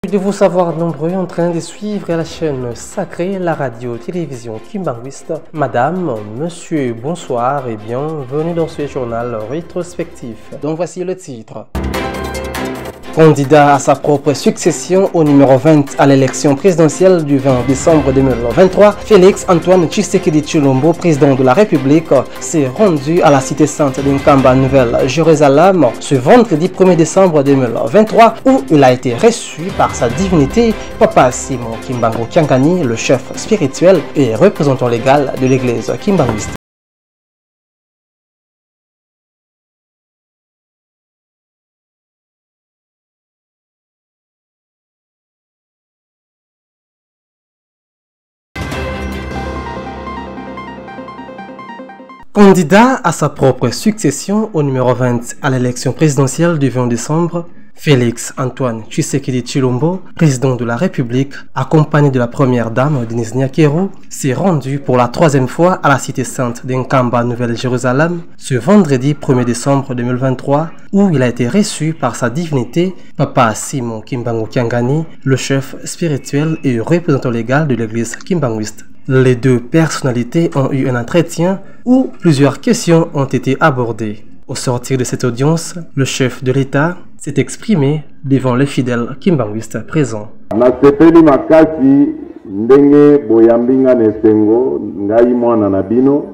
De vous savoir nombreux en train de suivre la chaîne sacrée, la radio-télévision Kimbanguiste. Madame, monsieur, bonsoir et bienvenue dans ce journal rétrospectif. Donc voici le titre. Candidat à sa propre succession au numéro 20 à l'élection présidentielle du 20 décembre 2023, Félix Antoine Tshisekedi Tshilombo, président de la République, s'est rendu à la cité sainte d'Inkamba, Nouvelle-Jérusalem, ce vendredi 1er décembre 2023, où il a été reçu par sa divinité, Papa Simon Kimbangu Kiangani, le chef spirituel et représentant légal de l'église kimbanguiste. Candidat à sa propre succession au numéro 20 à l'élection présidentielle du 20 décembre, Félix Antoine Tshisekedi Tshilombo, président de la République, accompagné de la première dame Denise Nyakero, s'est rendu pour la troisième fois à la cité sainte d'Inkamba, Nouvelle-Jérusalem, ce vendredi 1er décembre 2023, où il a été reçu par sa divinité, Papa Simon Kimbangu Kiangani, le chef spirituel et représentant légal de l'église kimbanguiste. Les deux personnalités ont eu un entretien où plusieurs questions ont été abordées. Au sortir de cette audience, le chef de l'État s'est exprimé devant les fidèles kimbanguistes présents. Nasepeli makasi ndenge boyambinga nesengo ngai mwana na bino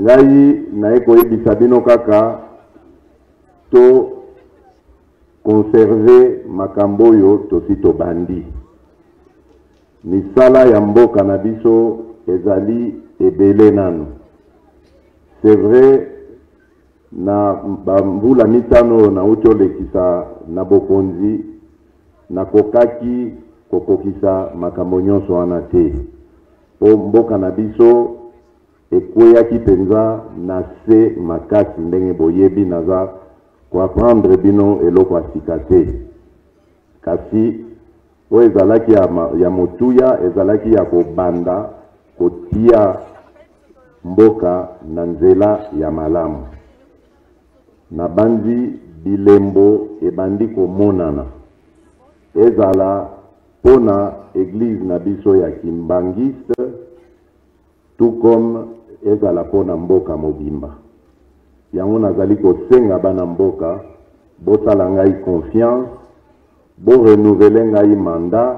ngai naekoyebisa bino kaka to conserver makambo oyo tosito bandi. Misala ya mboka na biso ezali ebele nanu. C'est vrai na bambula mitano na utolekisa na bokonzi na kokaki kokokisa makambo nyonso wana te. Po mboka na biso ekweyaki penza na se makasi ndenge boyebi naza koaprendre bino eloko asika te. Kasi o ezalaki ya motuya ezalaki ya kobanda kotia mboka na nzela ya malamu. Na bandi bilembo ebandi komonana. Ezala pona église na biso ya kimbangiste, tout comme ezala pona mboka mobimba. Yango nazali kosenga bana mboka bosala ngai confiance, bo renouveler ngai mandat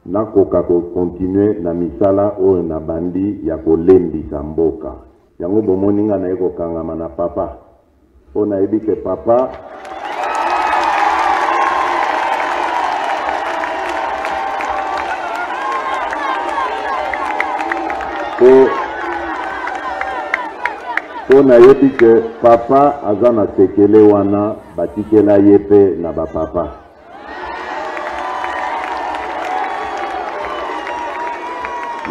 na koka ko continuer na misala o na bandi ya kolendisa mboka. Yango bomoni nga na eko kangama na papa. On a dit que papa on a dit que papa azana sekele wana batikela yepe na ba papa.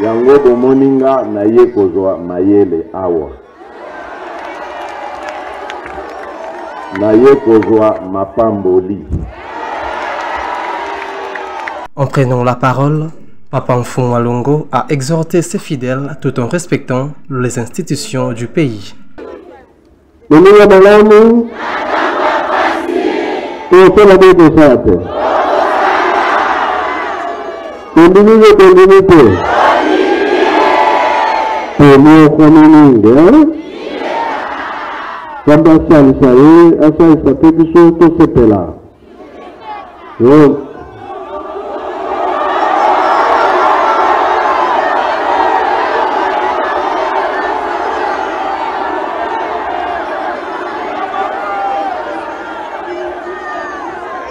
Yango bomoninga na ye kozwa mayele awa. En prenant la parole, Papa Mfungwa Longo a exhorté ses fidèles tout en respectant les institutions du pays. Quand ça fait du saut, tout c'est là.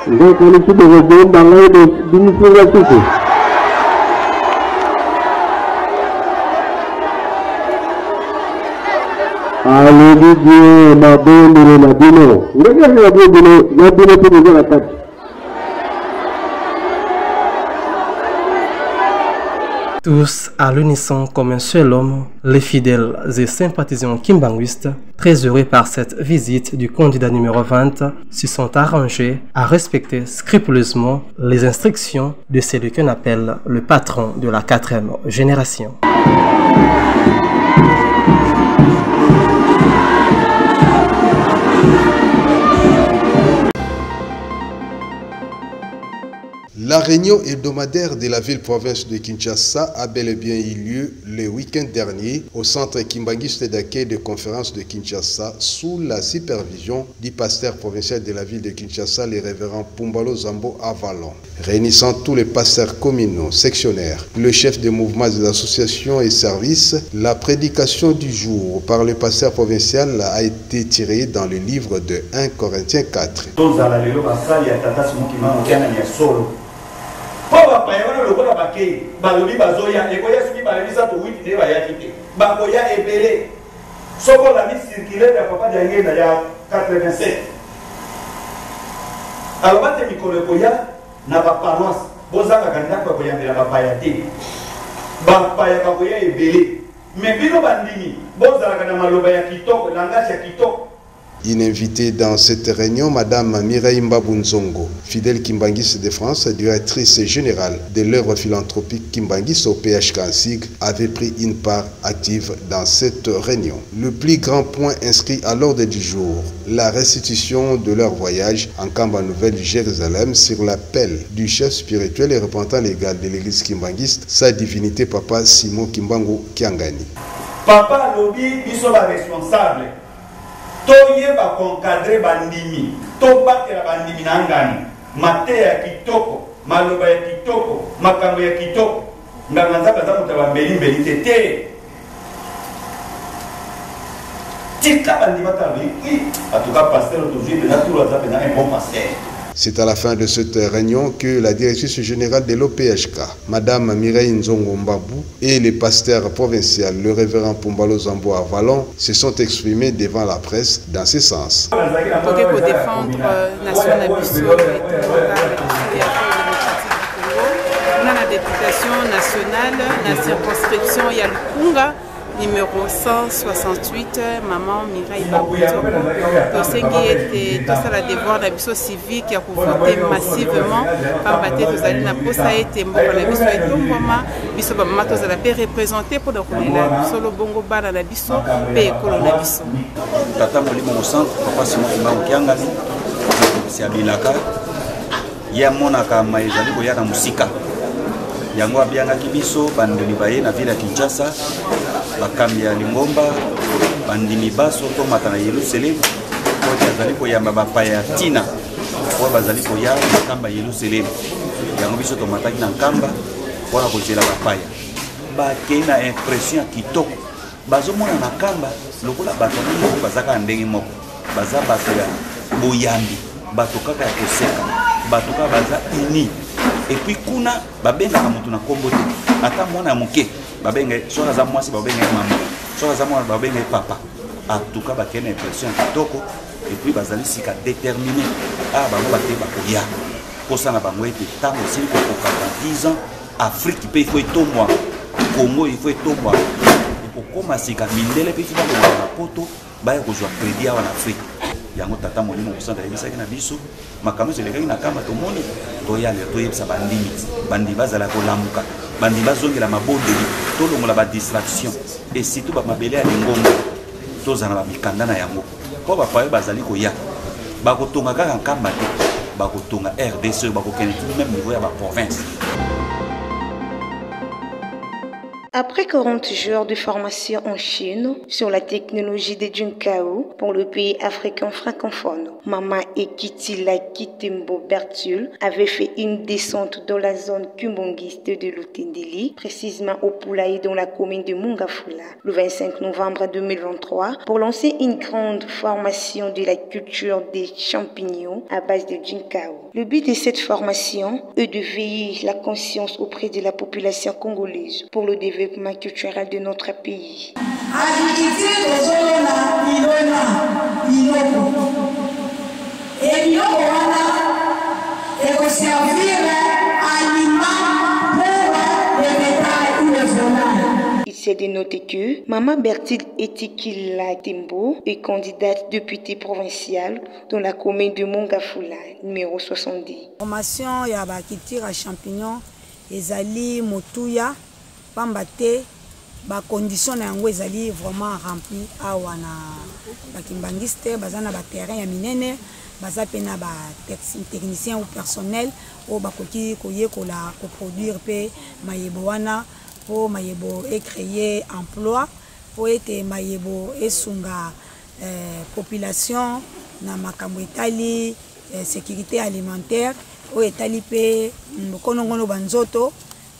Donc, on est sur le réseau dans l'air de l'université. Alléluia, ma bonne la bino. Regardez la bino pour nous la tête. Tous à l'unisson comme un seul homme, les fidèles et sympathisants kimbanguistes, très heureux par cette visite du candidat numéro 20, se sont arrangés à respecter scrupuleusement les instructions de celui qu'on appelle le patron de la 4e génération. La réunion hebdomadaire de la ville-province de Kinshasa a bel et bien eu lieu le week-end dernier au centre kimbanguiste d'accueil de conférence de Kinshasa sous la supervision du pasteur provincial de la ville de Kinshasa, le révérend Pumbalo Zambo Avalon. Réunissant tous les pasteurs communaux, sectionnaires, le chef des mouvements des associations et services, la prédication du jour par le pasteur provincial a été tirée dans le livre de 1 Corinthiens 4. Une invitée dans cette réunion, Madame Mireille Mbabunzongo, fidèle Kimbanguiste de France, directrice générale de l'œuvre philanthropique Kimbanguiste au PHK SIG, avait pris une part active dans cette réunion. Le plus grand point inscrit à l'ordre du jour, la restitution de leur voyage en Kamba Nouvelle-Jérusalem sur l'appel du chef spirituel et représentant légal de l'église Kimbanguiste, sa divinité Papa Simon Kimbangu Kiangani. Papa Lobi, ils sont responsables. Toye ba concadrer bandimi, to batela bandimi nangani, mate ya kitoko, maloba ya kitoko, makambo ya kitoko, nganza baza mutaba mbeli mbeli tete. Tika bandimi batabi, en tout cas pasteur aujourd'hui na tout la zapena un bon pasteur. C'est à la fin de cette réunion que la directrice générale de l'OPHK, Madame Mireille Nzongo Mbabou, et le pasteur provincial, le révérend Pumbalo Zambo Avalon, se sont exprimés devant la presse dans ce sens. Pour défendre la nation on a la députation nationale, la circonscription Yalukunga, numéro 168, Maman Mireille Babouzo. Tosengi était tout ça la devoir d'habitation civique qui a voté massivement par Baté Tozali na posa été mboka na biso et Tongoma biso ba mama tozala pe représenter pour donc la solo bongo bana na biso pe ekolo na biso. Tata molimo au centre papa Simon Kimbangu Kiangani c'est abilaka ya monaka maizali ko ya na musika yango abiangaki biso bandeli baye na ville ya Kinshasa bakambi ya Lingomba bandimi baso to matana Yerusalem ko bazali ko yamba bapaya tina ko bazali ko ya makamba Yerusalem yango biso to mataki na nkamba ko na kozela bapaya bakena impression kitoko bazomona na kamba lokola bato ni bazaka ndenge moko baza bato ya boyambi bato kaka ya koseka bato kaka baza uni et puis kuna babenga mutu na kombo te ata mwana muke babenge soka za mwasi babenge mama soka za mwana babenge papa en tout cas bakena impression kitoko et puis bazali sika déterminé bango bate bakoya kosa na bango ete tango sili ko 10 ans Afrique pe il faut etomwa Congo il faut etomwa ko koma sika mindele pe kiba na poto ba ya kozwa crédit en Afrique yango tata molimo kusanda yebisaki na biso makambo zelekaki na kamba to moni to yale to yebisa bandimi bandi bazala ko lamuka bandi bazongela mabondeli to longola ba distraction et surtout ba mabele ya lingongo to zana ba mikanda na yango ko ba paye bazali ko ya ba ko tonga kaka kamba te ba ko tonga RDC ba ko kene tout même niveau ya ba province. Après 40 jours de formation en Chine sur la technologie de Jinkao pour le pays africain francophone, Mama Ekitila Kitembo Bertul avait fait une descente dans la zone kumbangiste de l'Otendeli, précisément au Poulaï dans la commune de Mungafula, le 25 novembre 2023, pour lancer une grande formation de la culture des champignons à base de Jinkao. Le but de cette formation est de veiller la conscience auprès de la population congolaise pour le développement culturel de notre pays. Il s'est dénoté que Mama Bertil Etikila Tembo est candidate députée provinciale dans la commune de Mongafula, numéro 70. Formation ya ba kitira champignon ezali motuya pambate ba condition na yango ezali vraiment rempli awa na ba kimbangiste bazana ba terrain ya minene baza pe na ba technicien ou personnel o bakoki koyekola koproduire pe mayebo wana po mayebo créer emploi po ete mayebo esunga population na makambo etali sécurité alimentaire o etali pe konongono banzoto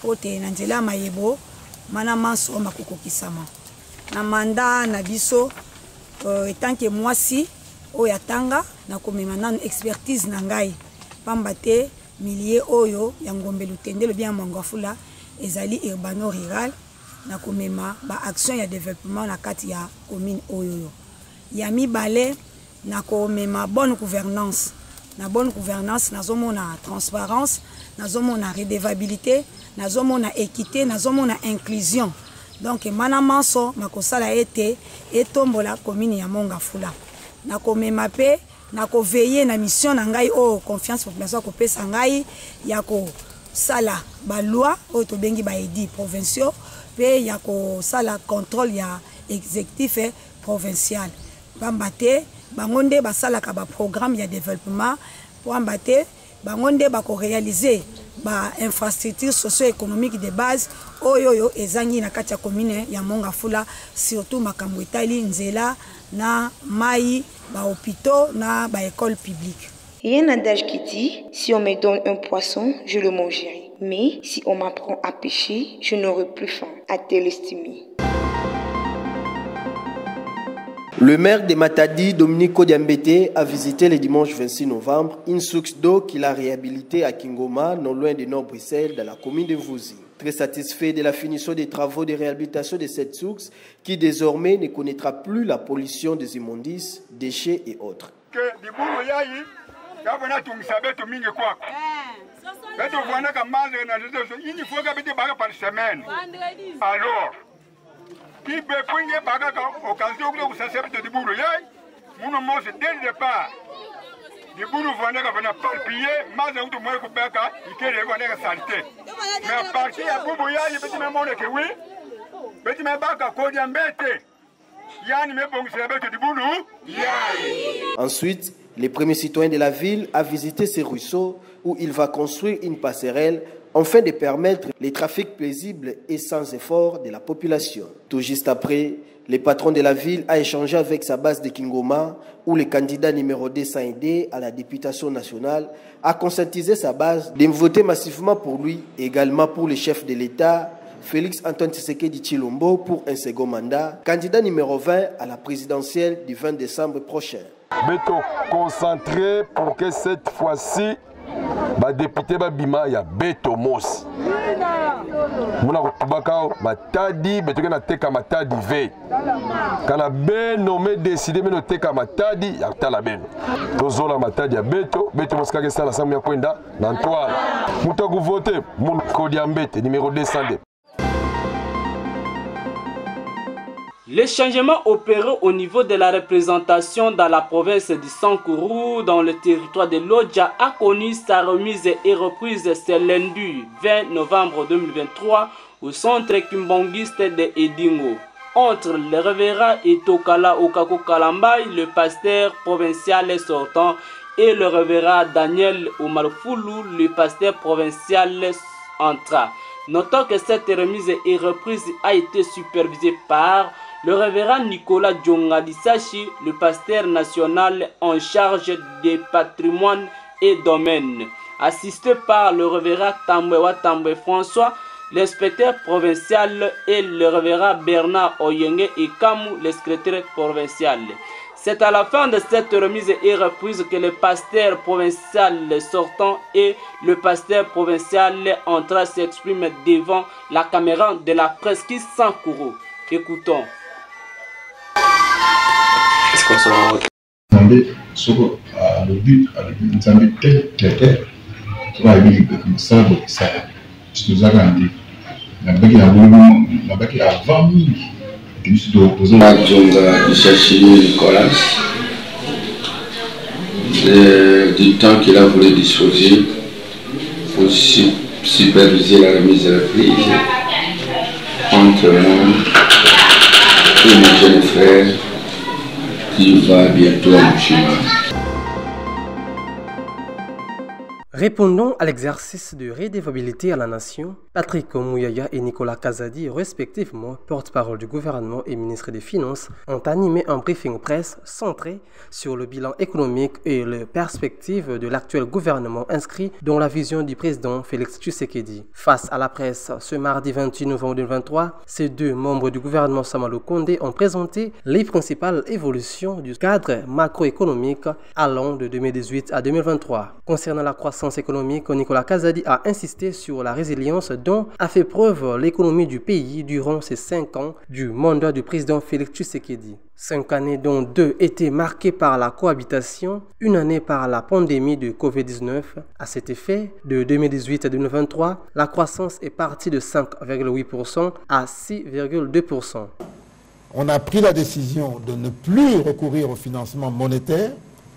po te na nzela mayebo mana manso makokokisama na manda na biso etanke mwasi oyo atanga na komema nanu expertise na ngai pamba te milieu oyo ya ngombe lutendelo bien mangafula ezali urbano rural na komema ba action ya développement na kati ya commune oyo ya mibale na komema bonne gouvernance na bonne gouvernance nazomona transparence nazomona redevabilité nazomona équité nazomona inclusion donc mana manso makosala ete etombola commune ya Mongafula na komema pe na ko veiller na mission na ngai o confiance population ko pesa ngai ya ko sala ba loi o to bengi ba edits provinciaux pe ya ko sala contrôle ya exécutif provincial bambate bangonde ba sala ka ba programme ya développement bambate bangonde ba ko réaliser ba infrastructure socio-économique de base oyo ezangi na kati ya commune ya Mongafula surtout makambo etali nzela na mai ba hôpitaux na ba école publique. Il y a un adage qui dit, si on me donne un poisson, je le mangerai. Mais si on m'apprend à pêcher, je n'aurai plus faim, a-t-elle estimé. Le maire de Matadi, Dominique Kodiambete, a visité le dimanche 26 novembre une source d'eau qu'il a réhabilitée à Kingoma, non loin de Nord-Bruxelles, dans la commune de Vouzi. Très satisfait de la finition des travaux de réhabilitation de cette source, qui désormais ne connaîtra plus la pollution des immondices, déchets et autres. Alors, qui peut prendre par occasion de vous s'accepter du boulot, mon mot c'est dès le départ. Du boulot, vous n'avez pas palpillé, mais vous devez vous faire la saleté. Mais à partir de Boubouya, il peut me montrer que oui, mais tu m'as pas qu'à Kodiambete. Yann me bon c'est du boulot. Ensuite, le premier citoyen de la ville a visité ces ruisseaux où il va construire une passerelle afin de permettre les trafics paisibles et sans effort de la population. Tout juste après, le patron de la ville a échangé avec sa base de Kingoma où le candidat numéro 2 Saïdé à la députation nationale a conscientisé sa base de voter massivement pour lui et également pour le chef de l'État, Félix Antoine Tshisekedi Tshilombo, pour un second mandat, candidat numéro 20 à la présidentielle du 20 décembre prochain. Beto concentré pour que cette fois-ci, ba député ba bima ya Beto Mos. Muna kutubaka matadi beto na teka matadi ve. Kana ben nommé décidé mais no teka matadi ya tala ben. Tozola matadi ya Beto Mos kage sala samu ya kwenda na Antoine. Mutaku voter mon Kodiambete numéro 200. Les changements opérés au niveau de la représentation dans la province du Sankourou, dans le territoire de Lodja, a connu sa remise et reprise ce lundi 20 novembre 2023 au centre kimbangiste de Edingo. Entre le révérend Etokala Okako Kalambay, le pasteur provincial sortant, et le révérend Daniel Omarfoulou, le pasteur provincial entrant. Notons que cette remise et reprise a été supervisée par le révérend Nicolas Djongadissachi, le pasteur national en charge des patrimoines et domaines, assisté par le révérend Tambouewa Tamboué François, l'inspecteur provincial, et le révérend Bernard Oyenge et Kamou, le secrétaire provincial. C'est à la fin de cette remise et reprise que le pasteur provincial sortant et le pasteur provincial entrant s'expriment devant la caméra de la presqu'île Sankourou. Écoutons. Le but, nous avons tel, tu vas aller ça, je nous agrandis. La bague à 20 000. Adjonga Issachi Nicolas, du temps qu'il a voulu disposer pour superviser la remise de la prise entre moi et mon jeune frère qui va bientôt à Mouchima. Répondant à l'exercice de redevabilité à la nation, Patrick Mouyaya et Nicolas Kazadi, respectivement porte-parole du gouvernement et ministre des Finances, ont animé un briefing presse centré sur le bilan économique et les perspectives de l'actuel gouvernement inscrit dans la vision du président Félix Tshisekedi. Face à la presse, ce mardi 28 novembre 2023, ces deux membres du gouvernement Samalou Kondé ont présenté les principales évolutions du cadre macroéconomique allant de 2018 à 2023. Concernant la croissance économique, Nicolas Kazadi a insisté sur la résilience dont a fait preuve l'économie du pays durant ces 5 ans du mandat du président Félix Tshisekedi. 5 années dont 2 étaient marquées par la cohabitation, 1 année par la pandémie de Covid-19. À cet effet, de 2018 à 2023, la croissance est partie de 5,8% à 6,2%. On a pris la décision de ne plus recourir au financement monétaire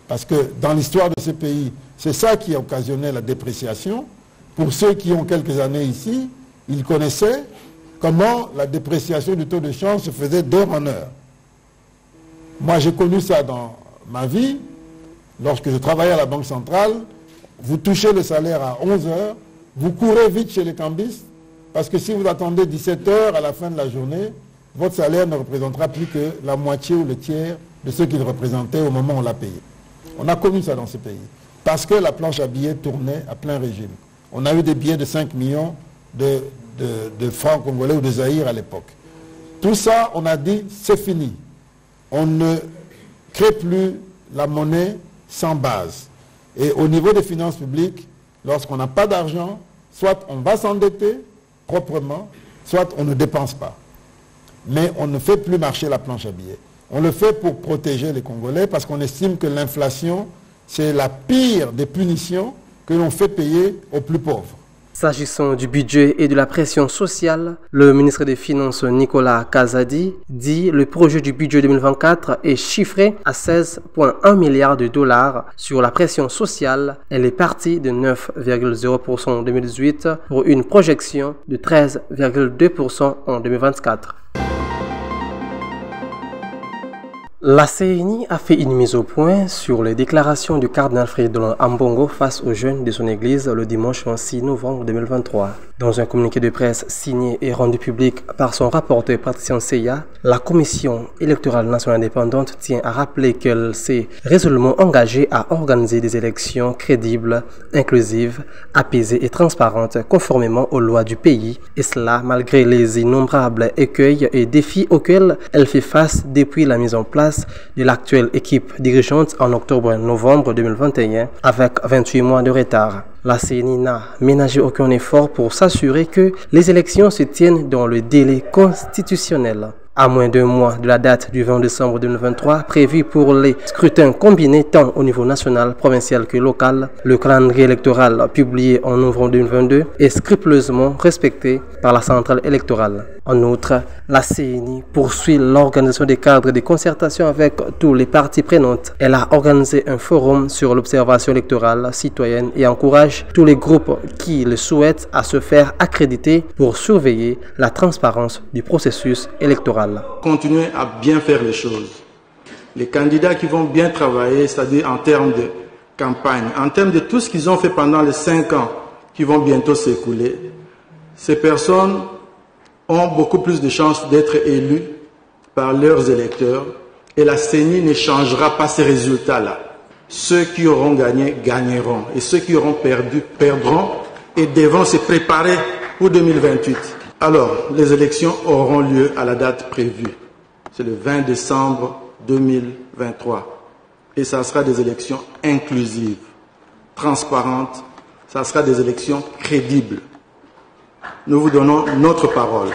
parce que dans l'histoire de ce pays, c'est ça qui a occasionné la dépréciation. Pour ceux qui ont quelques années ici, ils connaissaient comment la dépréciation du taux de change se faisait d'heure en heure. Moi, j'ai connu ça dans ma vie. Lorsque je travaillais à la Banque centrale, vous touchez le salaire à 11 heures, vous courez vite chez les cambistes, parce que si vous attendez 17 heures à la fin de la journée, votre salaire ne représentera plus que la moitié ou le tiers de ce qu'il représentait au moment où on l'a payé. On a connu ça dans ce pays, parce que la planche à billets tournait à plein régime. On a eu des billets de 5 millions de francs congolais ou de Zaïre à l'époque. Tout ça, on a dit, c'est fini. On ne crée plus la monnaie sans base. Et au niveau des finances publiques, lorsqu'on n'a pas d'argent, soit on va s'endetter proprement, soit on ne dépense pas. Mais on ne fait plus marcher la planche à billets. On le fait pour protéger les Congolais parce qu'on estime que l'inflation, c'est la pire des punitions que l'on fait payer aux plus pauvres. S'agissant du budget et de la pression sociale, le ministre des Finances Nicolas Kazadi dit le projet du budget 2024 est chiffré à 16,1 milliards de dollars sur la pression sociale. Elle est partie de 9,0% en 2018 pour une projection de 13,2% en 2024. La CENI a fait une mise au point sur les déclarations du cardinal Fridolin Ambongo face aux jeunes de son église le dimanche 26 novembre 2023. Dans un communiqué de presse signé et rendu public par son rapporteur Patricia Nseya, la Commission électorale nationale indépendante tient à rappeler qu'elle s'est résolument engagée à organiser des élections crédibles, inclusives, apaisées et transparentes conformément aux lois du pays, et cela malgré les innombrables écueils et défis auxquels elle fait face depuis la mise en place de l'actuelle équipe dirigeante en octobre-novembre 2021 avec 28 mois de retard. La CENI n'a ménagé aucun effort pour s'assurer que les élections se tiennent dans le délai constitutionnel. À moins d'1 mois de la date du 20 décembre 2023 prévue pour les scrutins combinés tant au niveau national, provincial que local, le calendrier électoral publié en novembre 2022 est scrupuleusement respecté par la centrale électorale. En outre, la CENI poursuit l'organisation des cadres de concertation avec tous les parties prenantes. Elle a organisé un forum sur l'observation électorale citoyenne et encourage tous les groupes qui le souhaitent à se faire accréditer pour surveiller la transparence du processus électoral. Continuer à bien faire les choses. Les candidats qui vont bien travailler, c'est-à-dire en termes de campagne, en termes de tout ce qu'ils ont fait pendant les 5 ans qui vont bientôt s'écouler, ces personnes ont beaucoup plus de chances d'être élus par leurs électeurs et la CENI ne changera pas ces résultats-là. Ceux qui auront gagné, gagneront et ceux qui auront perdu, perdront et devront se préparer pour 2028. Alors, les élections auront lieu à la date prévue. C'est le 20 décembre 2023. Et ça sera des élections inclusives, transparentes, ça sera des élections crédibles. Nous vous donnons notre parole.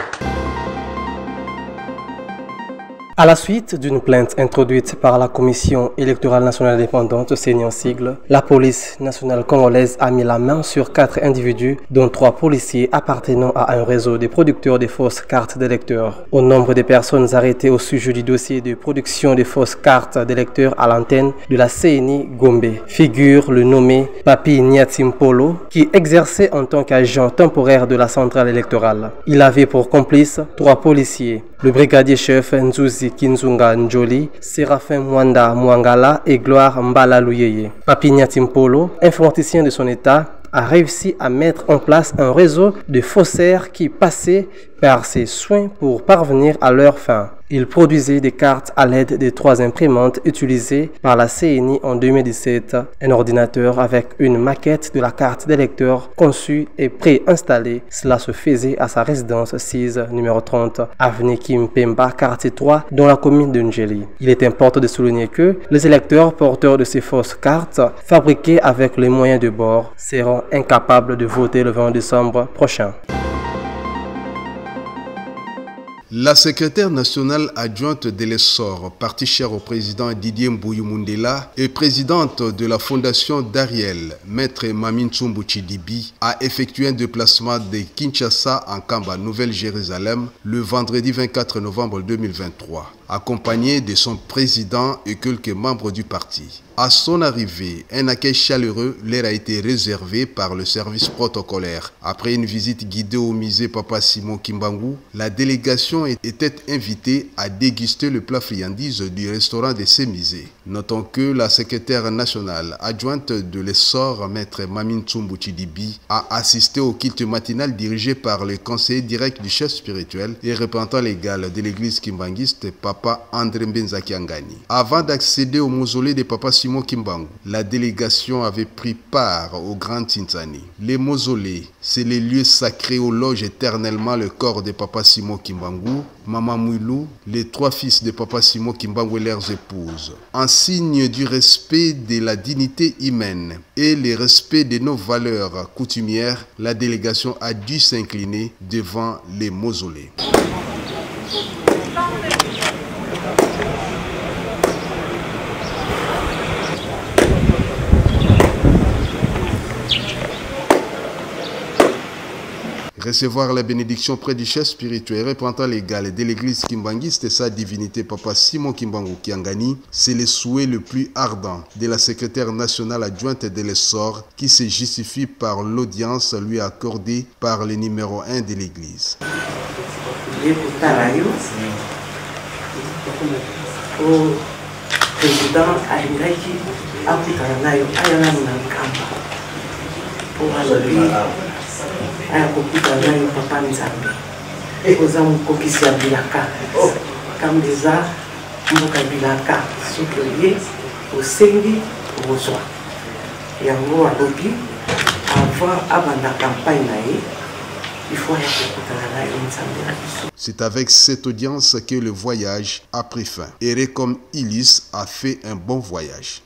À la suite d'une plainte introduite par la Commission électorale nationale indépendante, CENI en sigle, la police nationale congolaise a mis la main sur 4 individus, dont 3 policiers appartenant à un réseau de producteurs de fausses cartes d'électeurs. Au nombre des personnes arrêtées au sujet du dossier de production de fausses cartes d'électeurs à l'antenne de la CENI Gombe figure le nommé Papi Niatimpolo, qui exerçait en tant qu'agent temporaire de la centrale électorale. Il avait pour complice 3 policiers, le brigadier-chef Nzuzi Kinzunga Njoli, Séraphin Mwanda Mwangala et Gloire Mbala Luyeye. Papi Niatimpolo, informaticien de son état, a réussi à mettre en place un réseau de faussaires qui passaient par ses soins pour parvenir à leur fin. Il produisait des cartes à l'aide des 3 imprimantes utilisées par la CNI en 2017. Un ordinateur avec une maquette de la carte d'électeur conçue et préinstallée. Cela se faisait à sa résidence 6, numéro 30, avenue Kimpemba, quartier 3, dans la commune de Njeli. Il est important de souligner que les électeurs porteurs de ces fausses cartes, fabriquées avec les moyens de bord, seront incapables de voter le 20 décembre prochain. La secrétaire nationale adjointe de l'essor, parti cher au président Didier Mbouyou-Mundela et présidente de la fondation d'Ariel, maître Mamine Tsumbu Chidibi, a effectué un déplacement de Kinshasa en Kamba, Nouvelle-Jérusalem, le vendredi 24 novembre 2023, accompagné de son président et quelques membres du parti. À son arrivée, un accueil chaleureux leur a été réservé par le service protocolaire. Après une visite guidée au musée Papa Simon Kimbangu, la délégation était invitée à déguster le plat friandise du restaurant de ces musées. Notons que la secrétaire nationale adjointe de l'essor, maître Mamine Tsumbu Chidibi, a assisté au culte matinal dirigé par le conseiller direct du chef spirituel et représentant légal de l'église kimbanguiste, Papa André Mbenzakiangani. Avant d'accéder au mausolée de Papa Simon Kimbangu, la délégation avait pris part au Grand Tintani. Les mausolées, c'est les lieux sacrés où loge éternellement le corps de Papa Simon Kimbangu, Maman Mouilou, les 3 fils de Papa Simon Kimbangu et leurs épouses. En signe du respect de la dignité humaine et le respect de nos valeurs coutumières, la délégation a dû s'incliner devant les mausolées. Recevoir la bénédiction près du chef spirituel représentant légal de l'église kimbanguiste et sa divinité Papa Simon Kimbangu Kiangani, c'est le souhait le plus ardent de la secrétaire nationale adjointe de l'essor qui se justifie par l'audience lui accordée par le numéro 1 de l'église. aya kokuta nayo papa nzambe oza mokokisi ya bilaka kambe eza mboka bilaka soki oye osengi ozwa yango alobi avant abanda campagne na ye il faut aya kokutana nayo nzambe na biso. C'est avec cette audience que le voyage a pris fin. Erré comme Ulysse a fait un bon voyage.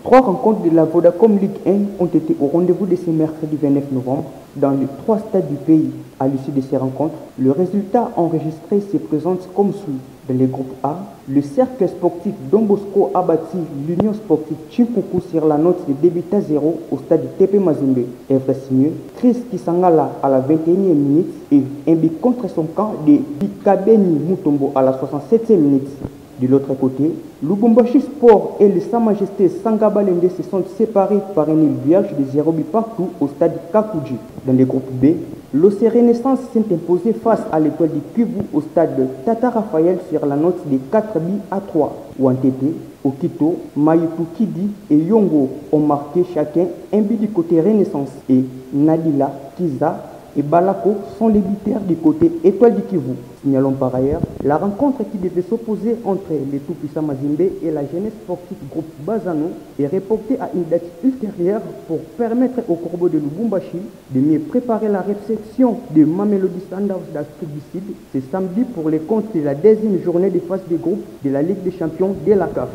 3 rencontres de la Vodacom Ligue 1 ont été au rendez-vous de ce mercredi 29 novembre dans les 3 stades du pays. À l'issue de ces rencontres, le résultat enregistré se présente comme suit. Dans les groupes A, le cercle sportif Don Bosco a battu l'Union sportive Chimpuku sur la note de début à 0 au stade TP Mazembe. Evresigné, Chris Kisangala à la 21e minute et un but contre son camp de Bikabeni Mutombo à la 67e minute. De l'autre côté, Lubumbashi Sport et le Sa Majesté Sangabalende se sont séparés par un nul vierge de 0 but partout au stade Kakuji. Dans le groupe B, l'OC Renaissance s'est imposé face à l'étoile du Kivu au stade de Tata Raphaël sur la note de 4 buts à 3. Ouantete, Okito, Mayutu Kidi et Yongo ont marqué chacun un but du côté Renaissance et Nadila, Kiza et Balako sont les buteurs du côté Étoile du Kivu. Signalons par ailleurs la rencontre qui devait s'opposer entre les tout-puissants Mazembe et la jeunesse sportive groupe Bazano est reportée à une date ultérieure pour permettre aux Corbeaux de Lubumbashi de mieux préparer la réception de Mamelodi Sundowns d'Afrique du Sud ce samedi pour les comptes de la 2e journée de phase de groupe de la Ligue des champions de la CAF.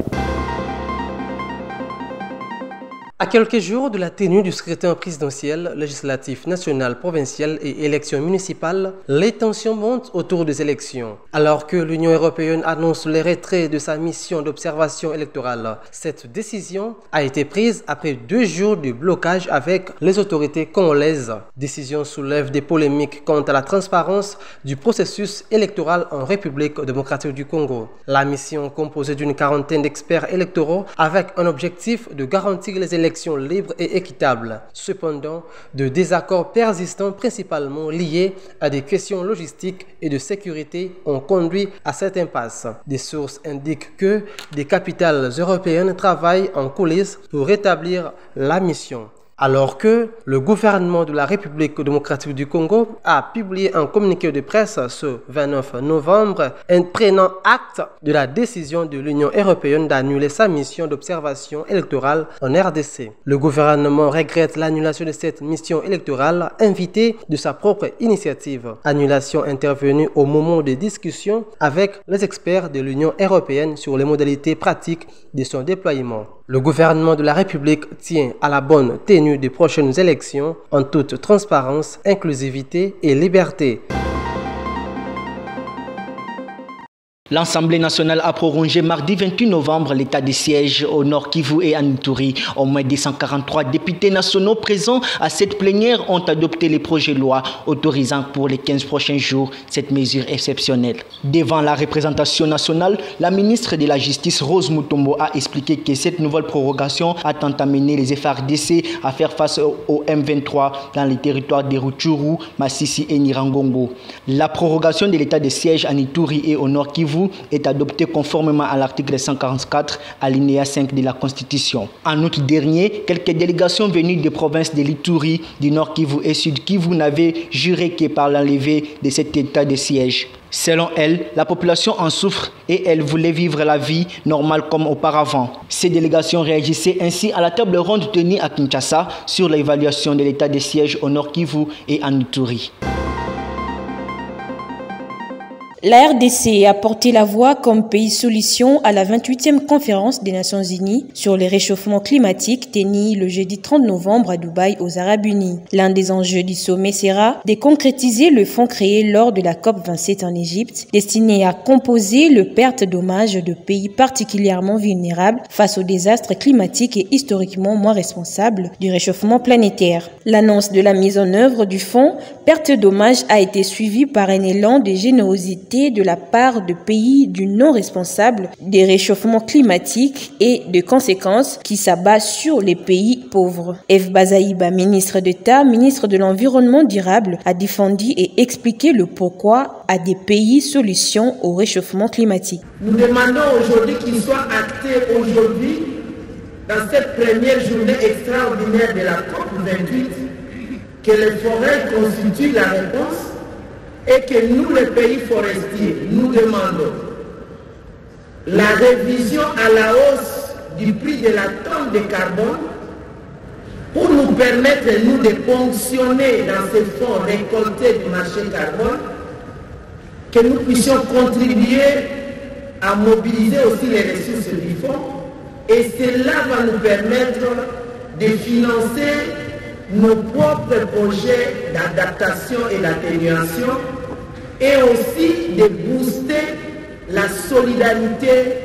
À quelques jours de la tenue du scrutin présidentiel, législatif, national, provincial et élections municipales, les tensions montent autour des élections. Alors que l'Union européenne annonce le retrait de sa mission d'observation électorale, cette décision a été prise après 2 jours de blocage avec les autorités congolaises. Décision soulève des polémiques quant à la transparence du processus électoral en République démocratique du Congo. La mission, composée d'une 40aine d'experts électoraux avec un objectif de garantir les élections élections libres et équitables. Cependant, de désaccords persistants principalement liés à des questions logistiques et de sécurité ont conduit à cette impasse. Des sources indiquent que des capitales européennes travaillent en coulisses pour rétablir la mission. Alors que le gouvernement de la République démocratique du Congo a publié un communiqué de presse ce 29 novembre prenant acte de la décision de l'Union européenne d'annuler sa mission d'observation électorale en RDC. Le gouvernement regrette l'annulation de cette mission électorale invitée de sa propre initiative. Annulation intervenue au moment des discussions avec les experts de l'Union européenne sur les modalités pratiques de son déploiement. Le gouvernement de la République tient à la bonne tenue des prochaines élections en toute transparence, inclusivité et liberté. L'Assemblée nationale a prolongé mardi 28 novembre l'état de siège au Nord Kivu et en Ituri. Au moins 243 députés nationaux présents à cette plénière ont adopté les projets de loi autorisant pour les 15 prochains jours cette mesure exceptionnelle. Devant la représentation nationale, la ministre de la Justice Rose Mutombo a expliqué que cette nouvelle prorogation a tant amené les FARDC à faire face au M23 dans les territoires de Rutshuru, Masisi et Nyiragongo. La prorogation de l'état de siège en Ituri et au Nord Kivu est adopté conformément à l'article 144, alinéa 5 de la Constitution. En août dernier, quelques délégations venues des provinces de l'Ituri, du Nord Kivu et Sud Kivu n'avaient juré que par l'enlevée de cet état de siège. Selon elle, la population en souffre et elle voulait vivre la vie normale comme auparavant. Ces délégations réagissaient ainsi à la table ronde tenue à Kinshasa sur l'évaluation de l'état de siège au Nord Kivu et en Ituri. La RDC a porté la voix comme pays solution à la 28e conférence des Nations Unies sur les réchauffements climatiques tenue le jeudi 30 novembre à Dubaï aux Arabes Unis. L'un des enjeux du sommet sera de concrétiser le fonds créé lors de la COP27 en Égypte, destiné à composer le perte dommages de pays particulièrement vulnérables face aux désastres climatiques et historiquement moins responsables du réchauffement planétaire. L'annonce de la mise en œuvre du fonds perte dommages a été suivie par un élan de générosité de la part de pays du non responsable des réchauffements climatiques et de conséquences qui s'abat sur les pays pauvres. F. Bazaïba, ministre d'État, ministre de l'Environnement durable, a défendu et expliqué le pourquoi à des pays solutions au réchauffement climatique. Nous demandons aujourd'hui qu'il soit acté aujourd'hui, dans cette première journée extraordinaire de la COP28, que les forêts constituent la réponse et que nous, les pays forestiers, nous demandons la révision à la hausse du prix de la tonne de carbone pour nous permettre, nous, de ponctionner dans ces fonds récoltés du marché carbone, que nous puissions contribuer à mobiliser aussi les ressources du fonds, et cela va nous permettre de financer nos propres projets d'adaptation et d'atténuation, et aussi de booster la solidarité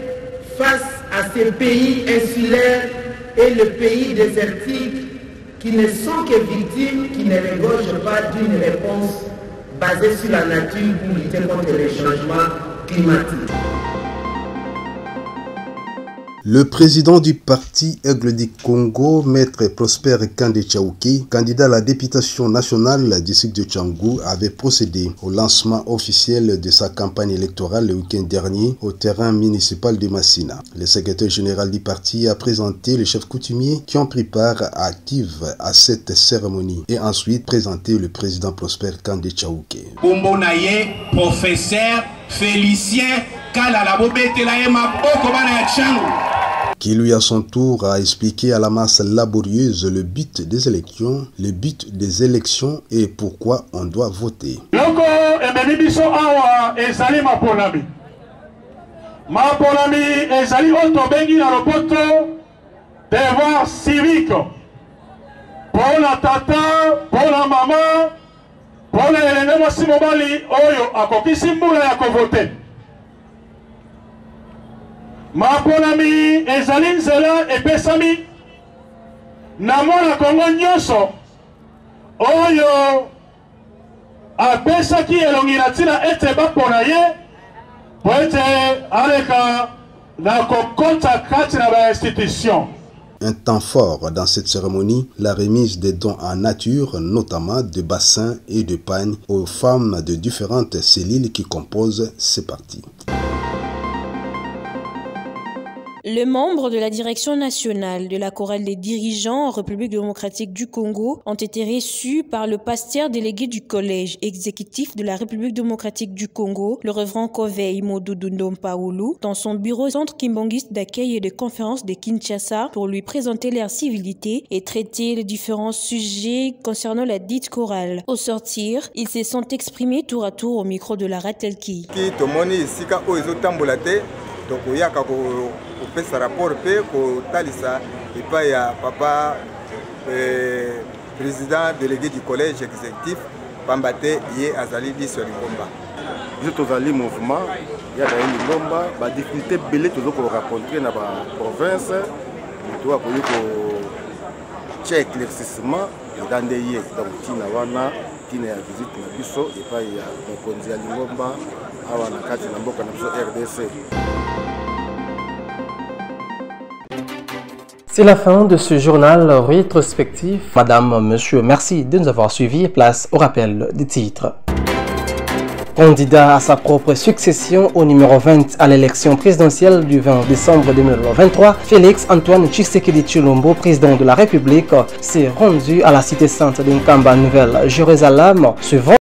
face à ces pays insulaires et les pays désertiques qui ne sont que victimes, qui ne regorgent pas d'une réponse basée sur la nature pour lutter contre les changements climatiques. Le président du parti Aigle du Congo, Maître Prosper Kande Tchaouki, candidat à la députation nationale du district de Tchangou, avait procédé au lancement officiel de sa campagne électorale le week-end dernier au terrain municipal de Massina. Le secrétaire général du parti a présenté les chefs coutumiers qui ont pris part active à cette cérémonie et ensuite présenté le président Prosper Kande Tchaouki. Bombonaye, professeur Félicien qui lui à son tour a expliqué à la masse laborieuse le but des élections et pourquoi on doit voter. Devoir civique pour la tata, pour la maman, pour les Mobali, Oyo, Akokisi Moula Yakovote. Ma ponami ezali nzela epesami na mona Kongo nyonso oyo apesaki elongi na ntina ete bapona ye po ete aleka na kokota kati na bainstitution. Un temps fort dans cette cérémonie, la remise des dons en nature, notamment de bassins et de pagnes aux femmes de différentes cellules qui composent ces parties. Les membres de la direction nationale de la chorale des dirigeants en République démocratique du Congo ont été reçus par le pasteur délégué du collège exécutif de la République démocratique du Congo, le révérend Kovei Modoudoundom Paoulou, dans son bureau centre kimbangiste d'accueil et de conférences de Kinshasa pour lui présenter leur civilité et traiter les différents sujets concernant la dite chorale. Au sortir, ils se sont exprimés tour à tour au micro de la Ratelki. Donc il y a un rapport pour Talisa et pas ya papa président délégué du collège exécutif Pambate Yé Azali di sur Lingomba. Nous sommes dans mouvement, il y a des Lingomba, des difficultés belées toujours pour rencontrer dans la province, nous doit pour check l'éclaircissement dans des yeux donc Tinawana, Tina visite na biso et pas ya konzi ya Lingomba awana kati na mboka na biso RDC. C'est la fin de ce journal rétrospectif. Madame, monsieur, merci de nous avoir suivis. Place au rappel des titres. Candidat à sa propre succession au numéro 20 à l'élection présidentielle du 20 décembre 2023, Félix Antoine Tshisekedi Tshilombo, président de la République, s'est rendu à la cité sainte d'Inkamba Nouvelle-Jérusalem ce vendredi.